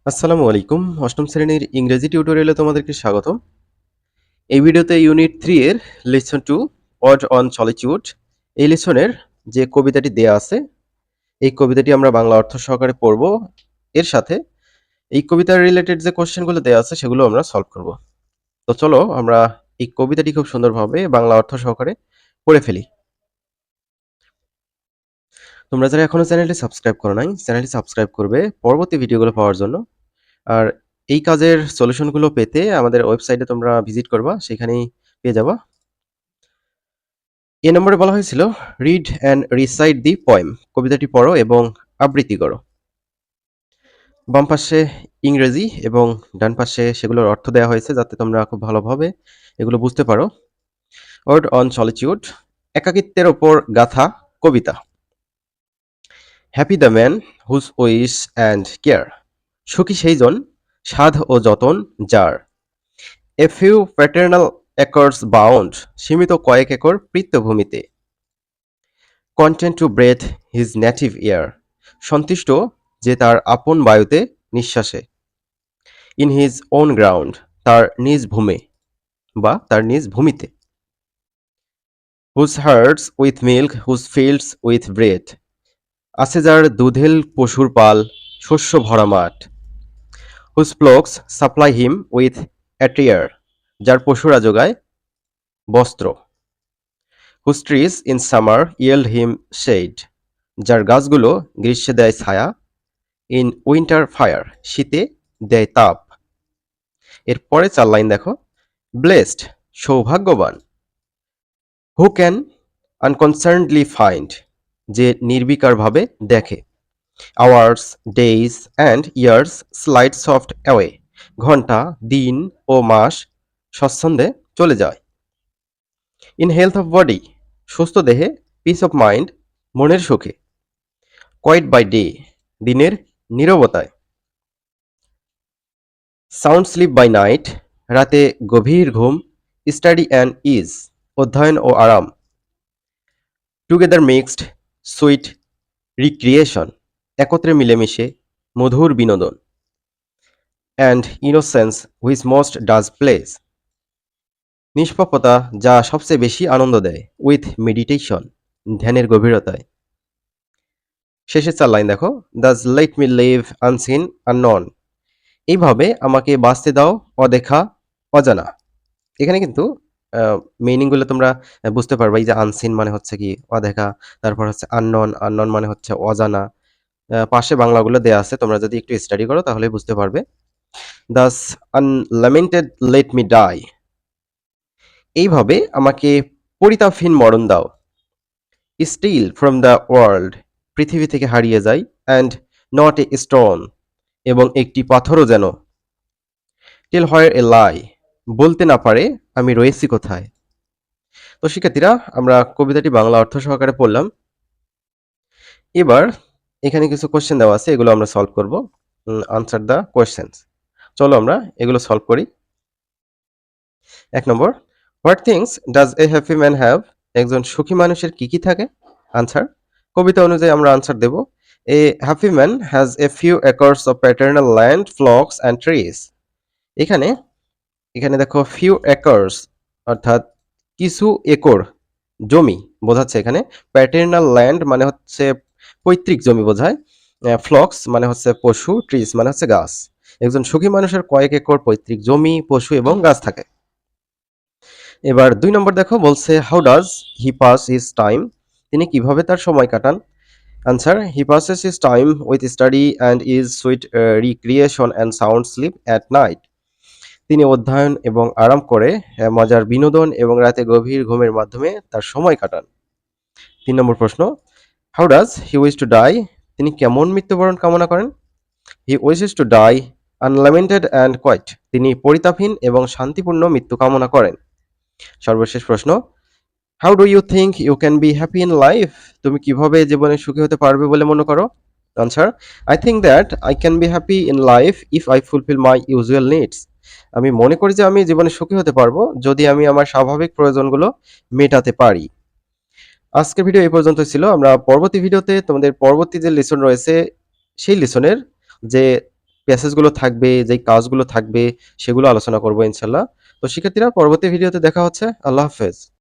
আসসালামু আলাইকুম। অষ্টম শ্রেণীর ইংরেজি টিউটোরিয়ালে তোমাদেরকে স্বাগতম। এই ভিডিওতে ইউনিট 3 এর লেসন 2 ওয়ার্ড অন সলিটিউড এই লেসনের যে কবিতাটি দেয়া আছে, এই কবিতাটি আমরা বাংলা অর্থ সহকারে পড়ব। এর সাথে এই কবিতার রিলেটেড যে কোশ্চেনগুলো দেয়া আছে সেগুলো আমরা সলভ করব। তো চলো আমরা এই কবিতাটি খুব সুন্দরভাবে বাংলা অর্থ সহকারে পড়ে ফেলি। তোমরা যারা এখনো চ্যানেলটি সাবস্ক্রাইব করো নাই, চ্যানেলটি সাবস্ক্রাইব করবে পরবর্তী ভিডিওগুলো পাওয়ার জন্য। আর এই কাজের সলিউশনগুলো পেতে আমাদের ওয়েবসাইটে তোমরা ভিজিট করবা, সেখানেই পেয়ে যাবা। এ নম্বরে বলা হয়েছিল read and recite the poem, কবিতাটি পড়ো এবং আবৃত্তি করো। বাম পাশে ইংরেজি এবং ডান পাশে সেগুলোর অর্থ দেওয়া হয়েছে যাতে তোমরা খুব ভালোভাবে এগুলো বুঝতে পারো। ওয়ার্ড অন সলিটিউড, একাকিত্বের ওপর গাথা কবিতা। Happy the man whose wish and care, সুখী সেইজন সাধ ও যতন যার। A few paternal acres bound, সীমিত কয়েক একর পৃথ্বভূমিতে। Content to breathe his native air, সন্তুষ্ট যে তার আপন বায়ুতে নিঃশ্বাসে। ইন হিজ ওন গ্রাউন্ড, তার নিজ ভূমে বা তার নিজ ভূমিতে। Whose hearts with milk whose fields with bread, আছে যার দুধেল পশুর পাল শস্য ভরা মাঠ। Whose flocks supply him with attire, যার পশুরা যোগায় বস্ত্র। Whose trees in summer yield him shade, যার গাছগুলো গ্রীষ্মে দেয় ছায়া। ইন উইন্টার ফায়ার, শীতে দেয় তাপ। এর পরে 4 লাইন দেখো। ব্লেসড, সৌভাগ্যবান। হু ক্যান আনকনসার্নডলি ফাইন্ড, যে নির্বিকারভাবে দেখে। Hours, days and years slide soft away, ঘন্টা, দিন ও মাস স্বচ্ছন্দে চলে যায়। ইন হেলথ অফ বডি, সুস্থ দেহে। পিস অফ মাইন্ড, মনের সুখে। কোয়াইট বাই ডে, দিনের নীরবতায়। সাউন্ড স্লিপ বাই নাইট, রাতে গভীর ঘুম। স্টাডি অ্যান্ড ইজ, অধ্যয়ন ও আরাম। টুগেদার মিক্সড সুইট রিক্রিয়েশন, একত্রে মিলেমিশে মধুর বিনোদন। And innocence which most does please, নিষ্পাপতা যা সবচেয়ে বেশি আনন্দ দেয়। উইথ মেডিটেশন, ধ্যানের গভীরতায়। শেষে 4 লাইন দেখো। Thus let me live unseen unknown, এইভাবে আমাকে বাঁচতে দাও অদেখা অজানা। এখানে কিন্তু মিনিংগুলো তোমরা বুঝতে পারবা। এই যে আনসিন মানে হচ্ছে কি অদেখা, তারপর হচ্ছে আননন, আননন মানে হচ্ছে অজানা। পাশে বাংলাগুলো দেয়া আছে, তোমরা যদি একটু স্টাডি করো তাহলে বুঝতে পারবে। দাস আনলামেন্টেড লেট মি ডাই, এইভাবে আমাকে পরিতাপহীন মরণ দাও। স্টিল ফ্রম দ্য ওয়ার্ল্ড, পৃথিবী থেকে হারিয়ে যাই। অ্যান্ড নট এ স্টোন, এবং একটি পাথরও যেন। টেল হোয়ার এ লাই, বলতে না পারে আমি রয়েছি কোথায়। তো শিক্ষার্থীরা, আমরা কবিতাটি বাংলা অর্থ সহকারে পড়লাম। এবার এখানে কিছু কোশ্চেন দেওয়া আছে, এগুলো আমরা সলভ করব। Answer the questions. চলো আমরা এগুলো সলভ করি। 1 নম্বর, what things does a happy man have, একজন সুখী মানুষের কি কি থাকে। আনসার, কবিতা অনুযায়ী আমরা আনসার দেব। A happy man has a few acres of paternal land, flocks and trees. এখানে এখানে দেখো ফিউ একর্স অর্থাৎ কিছু একর জমি বোঝাচ্ছে এখানে। প্যাটার্নাল ল্যান্ড মানে হচ্ছে পৈতৃক জমি বোঝায়। ফ্লক্স মানে হচ্ছে পশু, ট্রিজ মানে হচ্ছে গাছ। একজন সুখী মানুষের কয়েক একর পৈতৃক জমি, পশু এবং গাছ থাকে। এবার 2 নম্বর দেখো, বলছে how does he pass his time, তিনি কিভাবে তার সময় কাটান। Answer, he passes his time with study and is sweet recreation and sound sleep at night. তিনি অধ্যয়ন এবং আরাম করে, মজার বিনোদন এবং রাতে গভীর ঘুমের মাধ্যমে তার সময় কাটান। 3 নম্বর প্রশ্ন, how does he wish to die, তিনি কেমন মৃত্যুবরণ কামনা করেন। He wishes to die unlamented and quiet, তিনি পরিতাপহীন এবং শান্তিপূর্ণ মৃত্যু কামনা করেন। সর্বশেষ প্রশ্ন, how do you think you can be happy in life, তুমি কিভাবে জীবনে সুখী হতে পারবে বলে মনে করো। Answer, I think that I can be happy in life if I fulfil my usual needs, আমি মনে করি যে আমি জীবনে সুখী হতে পারবো যদি আমি আমার স্বাভাবিক প্রয়োজনগুলো মেটাতে পারি। আজকের ভিডিও এই পর্যন্ত ছিল। আমরা পরবর্তী ভিডিওতে তোমাদের পরবর্তী যে লেসন রয়েছে সেই লেসনের যে প্যাসেজগুলো থাকবে, যেই কাজগুলো থাকবে সেগুলো আলোচনা করব ইনশাআল্লাহ। তো শিক্ষার্থীরা পরবর্তী ভিডিওতে দেখা হচ্ছে। আল্লাহ হাফেজ।